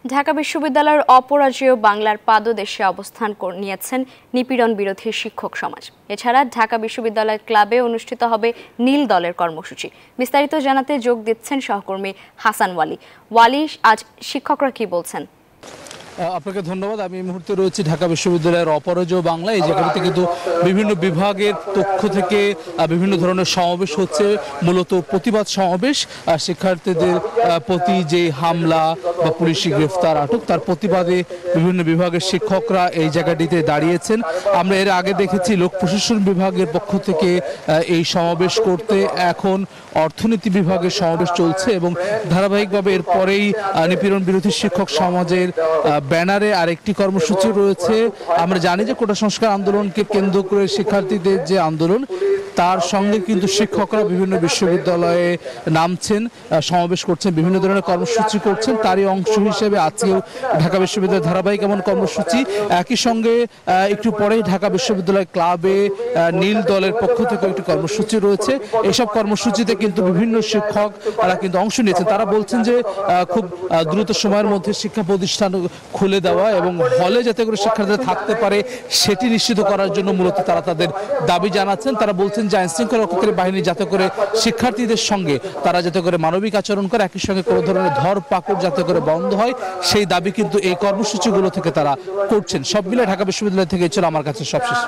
ঢাকা বিশ্ববিদ্যালয়ের অপরাজেয় বাংলার পাদদেশে অবস্থান নিয়েছেন নিপীড়ন বিরোধী শিক্ষক সমাজ। এছাড়া ঢাকা বিশ্ববিদ্যালয় ক্লাবে অনুষ্ঠিত হবে নীল দলের কর্মসূচি। বিস্তারিত জানাতে যোগ দিচ্ছেন সহকর্মী হাসান ওয়ালি। আজ শিক্ষকরা কি বলছেন? আপনাকে ধন্যবাদ। আমি এই মুহূর্তে রয়েছি ঢাকা বিশ্ববিদ্যালয়ের অপরাজেয় বাংলা। এই জায়গাটিতে কিন্তু বিভিন্ন বিভাগের পক্ষ থেকে বিভিন্ন ধরনের সমাবেশ হচ্ছে, মূলত প্রতিবাদ সমাবেশ। শিক্ষার্থীদের প্রতি যে হামলা বা পুলিশি গ্রেফতার, আটক, তার প্রতিবাদে বিভিন্ন বিভাগের শিক্ষকরা এই জায়গাটিতে দাঁড়িয়েছেন। আমরা এর আগে দেখেছি লোক প্রশাসন বিভাগের পক্ষ থেকে এই সমাবেশ করতে। এখন অর্থনীতি বিভাগের সমাবেশ চলছে এবং ধারাবাহিকভাবে এরপরেই নিপীড়ন বিরোধী শিক্ষক সমাজের ব্যানারে আরেকটি কর্মসূচি রয়েছে। আমরা জানি যে কোটা সংস্কার আন্দোলনকে কেন্দ্র করে শিক্ষার্থীদের যে আন্দোলন, তার সঙ্গে কিন্তু শিক্ষকরা বিভিন্ন বিশ্ববিদ্যালয়ে নামছেন, সমাবেশ করছেন, বিভিন্ন ধরনের কর্মসূচি করছেন। তারই অংশ হিসেবে আজকেও ঢাকা বিশ্ববিদ্যালয়ের ধারাবাহিক এমন কর্মসূচি। একই সঙ্গে একটু পরেই ঢাকা বিশ্ববিদ্যালয় ক্লাবে নীল দলের পক্ষ থেকে একটি কর্মসূচি রয়েছে। এইসব কর্মসূচিতে কিন্তু বিভিন্ন শিক্ষকরা কিন্তু অংশ নিয়েছেন। তারা বলছেন যে খুব দ্রুত সময়ের মধ্যে শিক্ষা প্রতিষ্ঠান খুলে দেওয়া এবং হলে যাতে করে শিক্ষার্থীরা থাকতে পারে সেটি নিশ্চিত করার জন্য মূলত তারা তাদের দাবি জানাচ্ছেন। তারা বলছেন যে আইনশৃঙ্খলা রক্ষাকারী বাহিনী যাতে করে শিক্ষার্থীদের সঙ্গে তারা যাতে করে মানবিক আচরণ করে, একই সঙ্গে কোনো ধরনের ধরপাকড় যাতে করে বন্ধ হয়, সেই দাবি কিন্তু এই কর্মসূচিগুলো থেকে তারা করছেন। সব মিলে ঢাকা বিশ্ববিদ্যালয় থেকে ছিল আমার কাছে সবশেষ।